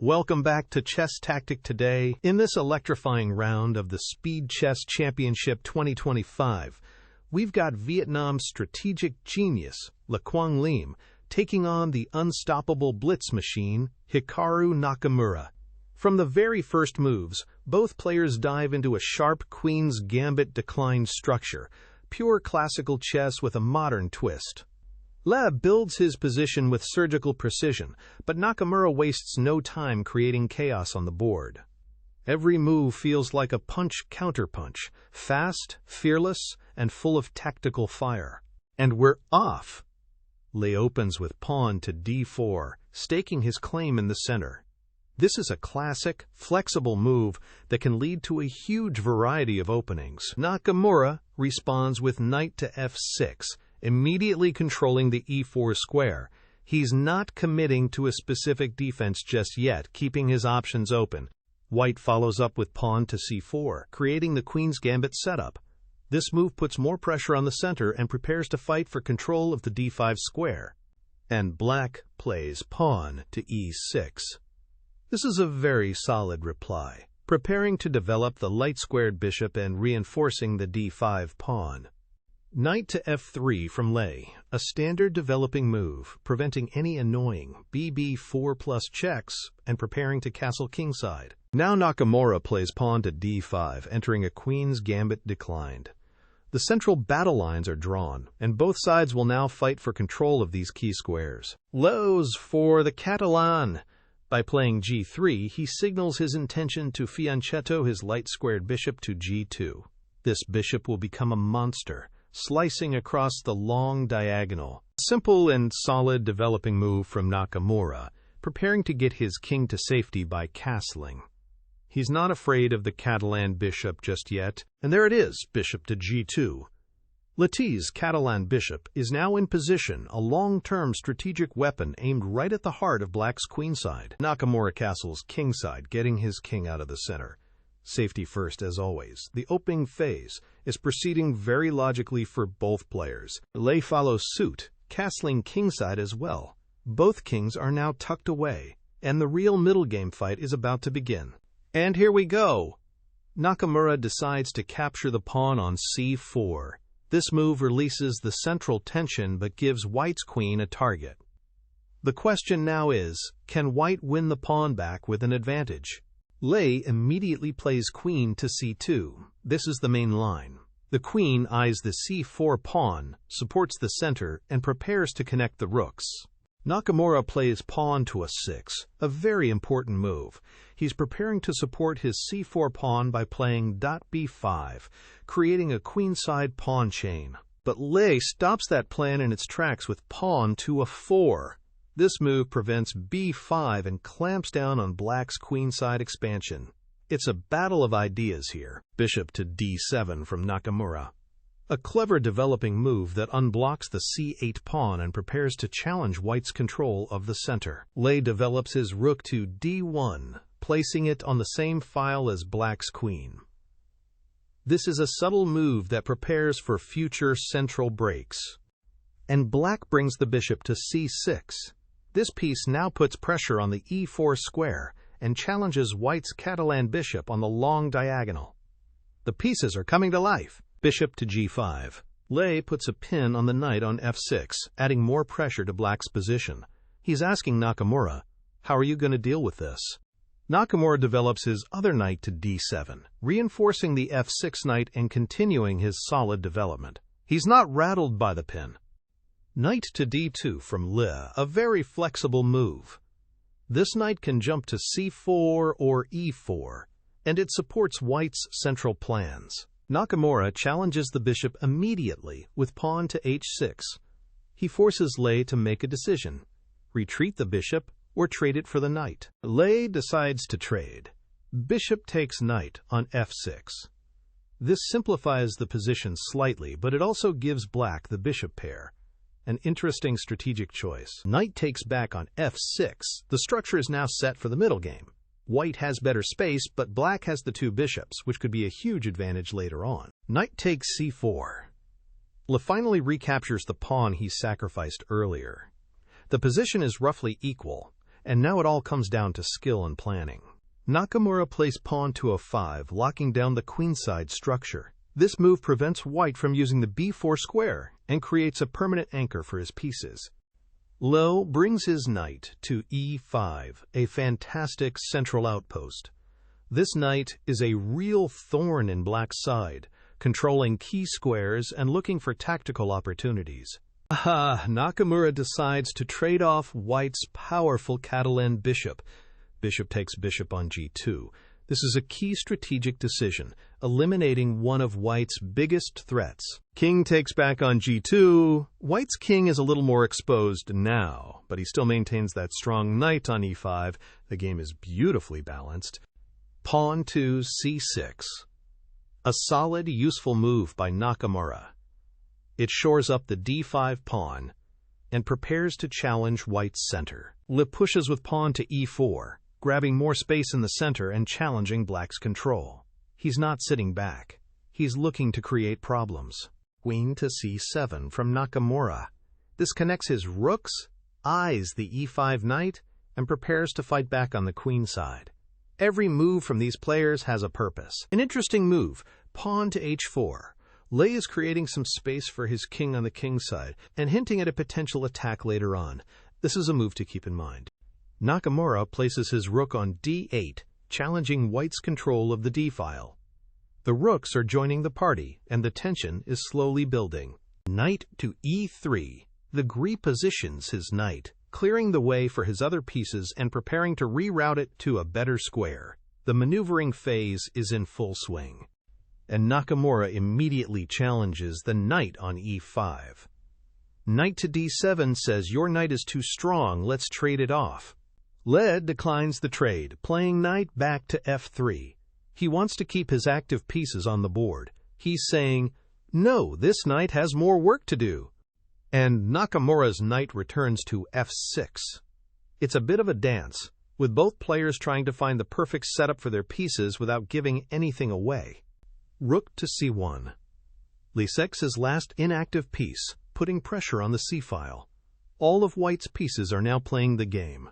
Welcome back to Chess Tactic today. In this electrifying round of the Speed Chess Championship 2025, we've got Vietnam's strategic genius, Le Quang Lim, taking on the unstoppable blitz machine, Hikaru Nakamura. From the very first moves, both players dive into a sharp Queen's Gambit decline structure, pure classical chess with a modern twist. Le builds his position with surgical precision, but Nakamura wastes no time creating chaos on the board. Every move feels like a punch-counterpunch, fast, fearless, and full of tactical fire. And we're off! Le opens with pawn to d4, staking his claim in the center. This is a classic, flexible move that can lead to a huge variety of openings. Nakamura responds with knight to f6, immediately controlling the e4 square. He's not committing to a specific defense just yet, keeping his options open. White follows up with pawn to c4, creating the Queen's Gambit setup. This move puts more pressure on the center and prepares to fight for control of the d5 square. And Black plays pawn to e6. This is a very solid reply, preparing to develop the light-squared bishop and reinforcing the d5 pawn. Knight to f3 from Le, a standard developing move, preventing any annoying bb4 plus checks and preparing to castle kingside. Now Nakamura plays pawn to d5, entering a Queen's Gambit declined. The central battle lines are drawn, and both sides will now fight for control of these key squares. Lo's for the Catalan. By playing g3, he signals his intention to fianchetto his light-squared bishop to g2. This bishop will become a monster, slicing across the long diagonal. Simple and solid developing move from Nakamura, preparing to get his king to safety by castling. He's not afraid of the Catalan bishop just yet, and there it is, bishop to g2. Le's Catalan bishop is now in position, a long-term strategic weapon aimed right at the heart of Black's queenside. Nakamura castles kingside, getting his king out of the center. Safety first, as always. The opening phase is proceeding very logically for both players. Le follows suit, castling kingside as well. Both kings are now tucked away, and the real middle game fight is about to begin. And here we go! Nakamura decides to capture the pawn on c4. This move releases the central tension but gives White's queen a target. The question now is, can White win the pawn back with an advantage? Le immediately plays queen to c2. This is the main line. The queen eyes the c4 pawn, supports the center, and prepares to connect the rooks. Nakamura plays pawn to a6, a very important move. He's preparing to support his c4 pawn by playing b5, creating a queenside pawn chain. But Le stops that plan in its tracks with pawn to a4. This move prevents b5 and clamps down on Black's queenside expansion. It's a battle of ideas here. Bishop to d7 from Nakamura. A clever developing move that unblocks the c8 pawn and prepares to challenge White's control of the center. Le develops his rook to d1, placing it on the same file as Black's queen. This is a subtle move that prepares for future central breaks. And Black brings the bishop to c6. This piece now puts pressure on the e4 square and challenges White's Catalan bishop on the long diagonal. The pieces are coming to life. Bishop to g5. Le puts a pin on the knight on f6, adding more pressure to Black's position. He's asking Nakamura, how are you going to deal with this? Nakamura develops his other knight to d7, reinforcing the f6 knight and continuing his solid development. He's not rattled by the pin. Knight to d2 from Le, a very flexible move. This knight can jump to c4 or e4, and it supports White's central plans. Nakamura challenges the bishop immediately with pawn to h6. He forces Le to make a decision: retreat the bishop or trade it for the knight. Le decides to trade. Bishop takes knight on f6. This simplifies the position slightly, but it also gives Black the bishop pair. An interesting strategic choice. Knight takes back on f6. The structure is now set for the middle game. White has better space, but Black has the two bishops, which could be a huge advantage later on. Knight takes c4. Le finally recaptures the pawn he sacrificed earlier. The position is roughly equal, and now it all comes down to skill and planning. Nakamura plays pawn to a5, locking down the queenside structure. This move prevents white from using the b4 square and creates a permanent anchor for his pieces. Lo brings his knight to e5, a fantastic central outpost. This knight is a real thorn in black's side, controlling key squares and looking for tactical opportunities. Nakamura decides to trade off white's powerful Catalan bishop. Bishop takes bishop on g2. This is a key strategic decision, eliminating one of white's biggest threats. King takes back on g2. White's king is a little more exposed now, but he still maintains that strong knight on e5. The game is beautifully balanced. Pawn to c6. A solid, useful move by Nakamura. It shores up the d5 pawn and prepares to challenge white's center. Le pushes with pawn to e4, grabbing more space in the center and challenging black's control. He's not sitting back. He's looking to create problems. Queen to c7 from Nakamura. This connects his rooks, eyes the e5 knight, and prepares to fight back on the queen side. Every move from these players has a purpose. An interesting move, pawn to h4. Le is creating some space for his king on the king side and hinting at a potential attack later on. This is a move to keep in mind. Nakamura places his rook on d8, challenging white's control of the d-file. The rooks are joining the party, and the tension is slowly building. Knight to e3. The repositions his knight, clearing the way for his other pieces and preparing to reroute it to a better square. The maneuvering phase is in full swing. And Nakamura immediately challenges the knight on e5. Knight to d7 says, "Your knight is too strong, let's trade it off." Le declines the trade, playing knight back to f3. He wants to keep his active pieces on the board. He's saying, "No, this knight has more work to do." And Nakamura's knight returns to f6. It's a bit of a dance, with both players trying to find the perfect setup for their pieces without giving anything away. Rook to c1. Le sets his last inactive piece, putting pressure on the c-file. All of white's pieces are now playing the game.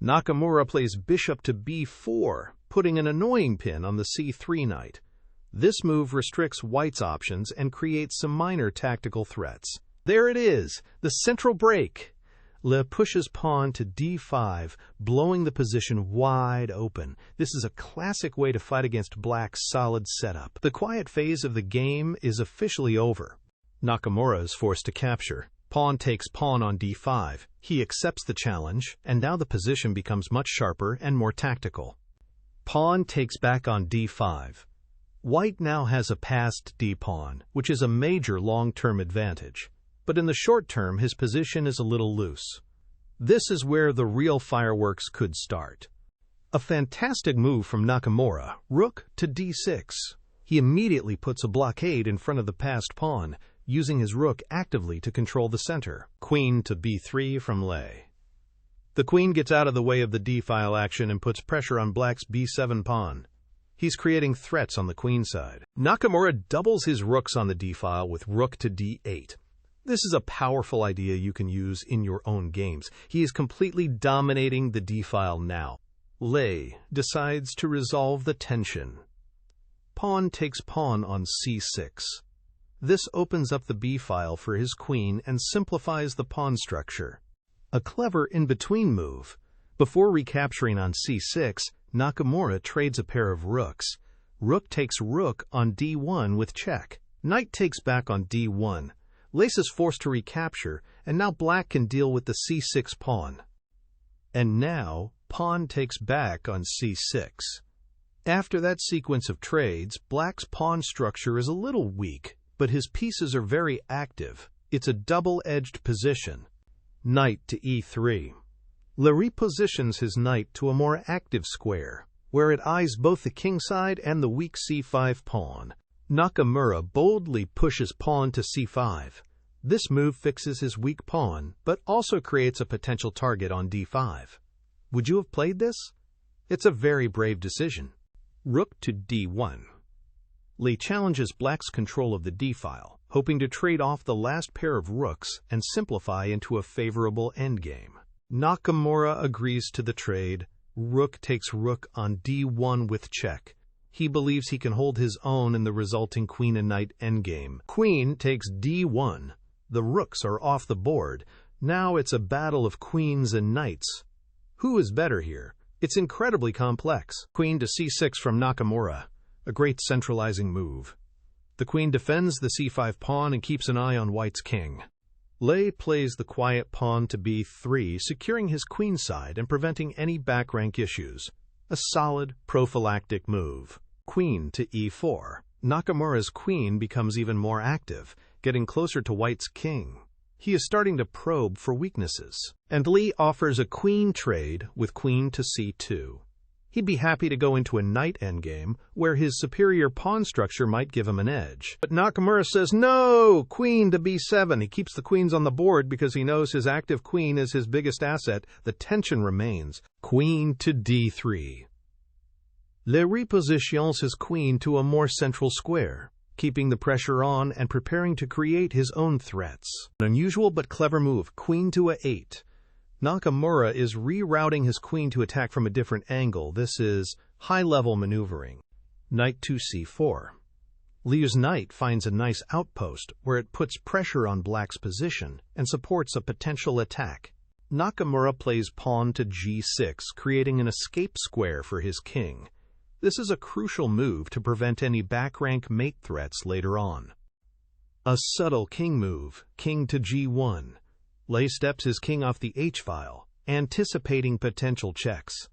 Nakamura plays bishop to b4, putting an annoying pin on the c3 knight. This move restricts white's options and creates some minor tactical threats. There it is, the central break. Le pushes pawn to d5, blowing the position wide open. This is a classic way to fight against black's solid setup. The quiet phase of the game is officially over. Nakamura is forced to capture. Pawn takes pawn on d5. He accepts the challenge, and now the position becomes much sharper and more tactical. Pawn takes back on d5. White now has a passed d-pawn, which is a major long-term advantage. But in the short term, his position is a little loose. This is where the real fireworks could start. A fantastic move from Nakamura, rook to d6. He immediately puts a blockade in front of the passed pawn, using his rook actively to control the center. Queen to b3 from Le. The queen gets out of the way of the d-file action and puts pressure on black's b7 pawn. He's creating threats on the queen side. Nakamura doubles his rooks on the d-file with rook to d8. This is a powerful idea you can use in your own games. He is completely dominating the d-file now. Le decides to resolve the tension. Pawn takes pawn on c6. This opens up the b-file for his queen and simplifies the pawn structure. A clever in-between move. Before recapturing on c6, Nakamura trades a pair of rooks. Rook takes rook on d1 with check. Knight takes back on d1. Lace is forced to recapture, and now black can deal with the c6 pawn. And now, pawn takes back on c6. After that sequence of trades, black's pawn structure is a little weak, but his pieces are very active. It's a double-edged position. Knight to e3. Le repositions his knight to a more active square, where it eyes both the kingside and the weak c5 pawn. Nakamura boldly pushes pawn to c5. This move fixes his weak pawn, but also creates a potential target on d5. Would you have played this? It's a very brave decision. Rook to d1. Le challenges black's control of the d-file, hoping to trade off the last pair of rooks and simplify into a favorable endgame. Nakamura agrees to the trade. Rook takes rook on d1 with check. He believes he can hold his own in the resulting queen and knight endgame. Queen takes d1. The rooks are off the board. Now it's a battle of queens and knights. Who is better here? It's incredibly complex. Queen to c6 from Nakamura, a great centralizing move. The queen defends the c5 pawn and keeps an eye on white's king. Lei plays the quiet pawn to b3, securing his queenside and preventing any back rank issues. A solid, prophylactic move. Queen to e4. Nakamura's queen becomes even more active, getting closer to white's king. He is starting to probe for weaknesses. And Lei offers a queen trade with queen to c2. He'd be happy to go into a knight endgame, where his superior pawn structure might give him an edge. But Nakamura says, no! Queen to b7. He keeps the queens on the board because he knows his active queen is his biggest asset. The tension remains. Queen to d3. Lei repositions his queen to a more central square, keeping the pressure on and preparing to create his own threats. An unusual but clever move, queen to a8. Nakamura is rerouting his queen to attack from a different angle. This is high-level maneuvering. Knight to c4. Lei's knight finds a nice outpost where it puts pressure on black's position and supports a potential attack. Nakamura plays pawn to g6, creating an escape square for his king. This is a crucial move to prevent any back-rank mate threats later on. A subtle king move, king to g1. Lei steps his king off the h-file, anticipating potential checks.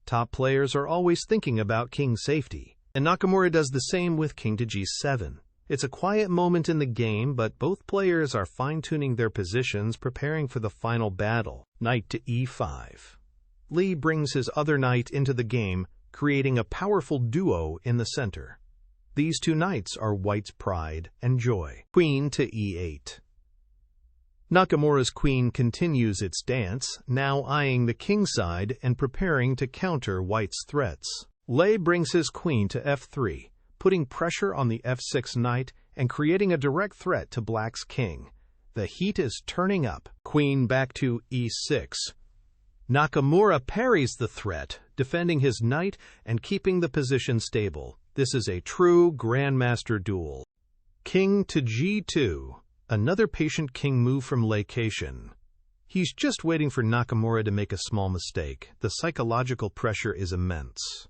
Top players are always thinking about king safety, and Nakamura does the same with king to g7. It's a quiet moment in the game, but both players are fine-tuning their positions, preparing for the final battle. Knight to e5. Lei brings his other knight into the game, creating a powerful duo in the center. These two knights are white's pride and joy. Queen to e8. Nakamura's queen continues its dance, now eyeing the kingside and preparing to counter white's threats. Lei brings his queen to f3, putting pressure on the f6 knight and creating a direct threat to black's king. The heat is turning up. Queen back to e6. Nakamura parries the threat, defending his knight and keeping the position stable. This is a true grandmaster duel. King to g2. Another patient king move from Leication. He's just waiting for Nakamura to make a small mistake. The psychological pressure is immense.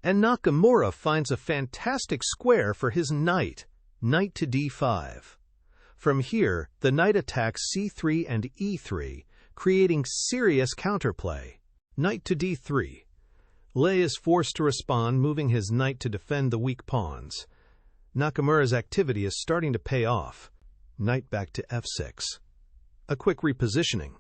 And Nakamura finds a fantastic square for his knight. Knight to d5. From here, the knight attacks c3 and e3, creating serious counterplay. Knight to d3. Lei is forced to respond, moving his knight to defend the weak pawns. Nakamura's activity is starting to pay off. Knight back to f6. A quick repositioning.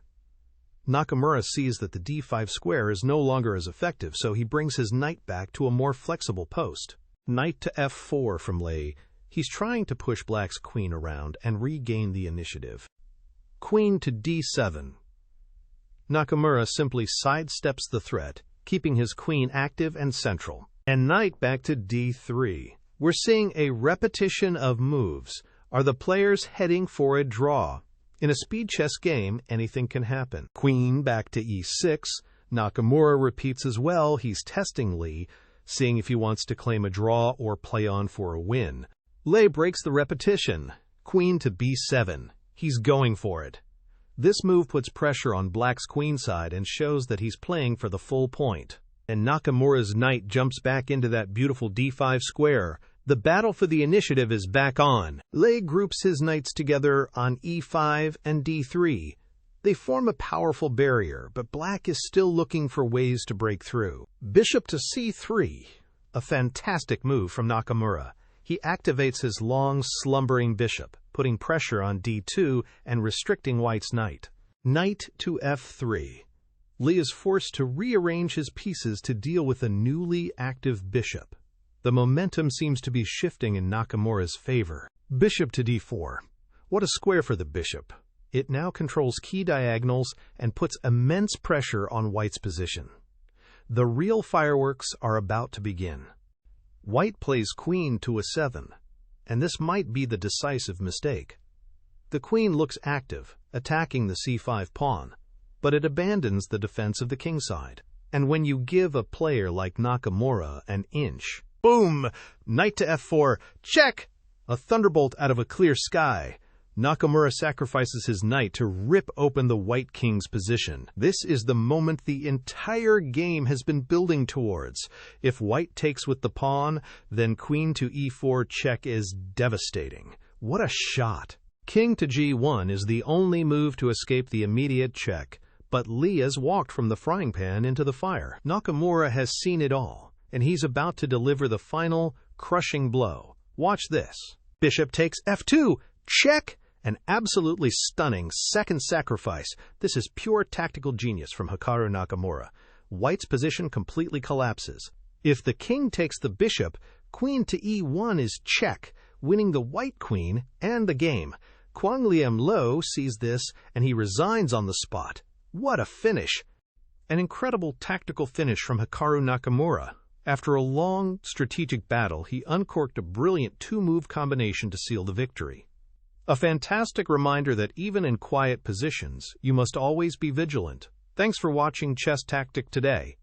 Nakamura sees that the d5 square is no longer as effective, so he brings his knight back to a more flexible post. Knight to f4 from Lei. He's trying to push black's queen around and regain the initiative. Queen to d7. Nakamura simply sidesteps the threat, keeping his queen active and central. And knight back to d3. We're seeing a repetition of moves. Are the players heading for a draw? In a speed chess game, anything can happen. Queen back to e6. Nakamura repeats as well. He's testing Lei, seeing if he wants to claim a draw or play on for a win. Lei breaks the repetition. Queen to b7. He's going for it. This move puts pressure on black's queenside and shows that he's playing for the full point. And Nakamura's knight jumps back into that beautiful d5 square. The battle for the initiative is back on. Lei groups his knights together on e5 and d3. They form a powerful barrier, but black is still looking for ways to break through. Bishop to c3. A fantastic move from Nakamura. He activates his long, slumbering bishop, putting pressure on d2 and restricting white's knight. Knight to f3. Lei is forced to rearrange his pieces to deal with a newly active bishop. The momentum seems to be shifting in Nakamura's favor. Bishop to d4. What a square for the bishop. It now controls key diagonals and puts immense pressure on white's position. The real fireworks are about to begin. White plays queen to a7, and this might be the decisive mistake. The queen looks active, attacking the c5 pawn. but it abandons the defense of the kingside. And when you give a player like Nakamura an inch, boom! Knight to f4, check! A thunderbolt out of a clear sky. Nakamura sacrifices his knight to rip open the white king's position. This is the moment the entire game has been building towards. If white takes with the pawn, then queen to e4 check is devastating. What a shot! King to g1 is the only move to escape the immediate check, but Lee has walked from the frying pan into the fire. Nakamura has seen it all, and he's about to deliver the final, crushing blow. Watch this. Bishop takes f2, check! An absolutely stunning second sacrifice. This is pure tactical genius from Hikaru Nakamura. White's position completely collapses. If the king takes the bishop, queen to e1 is check, winning the white queen and the game. Kwang Liam Lo sees this, and he resigns on the spot. What a finish! An incredible tactical finish from Hikaru Nakamura. After a long, strategic battle, he uncorked a brilliant two-move combination to seal the victory. A fantastic reminder that even in quiet positions, you must always be vigilant. Thanks for watching Chess Tactic Today.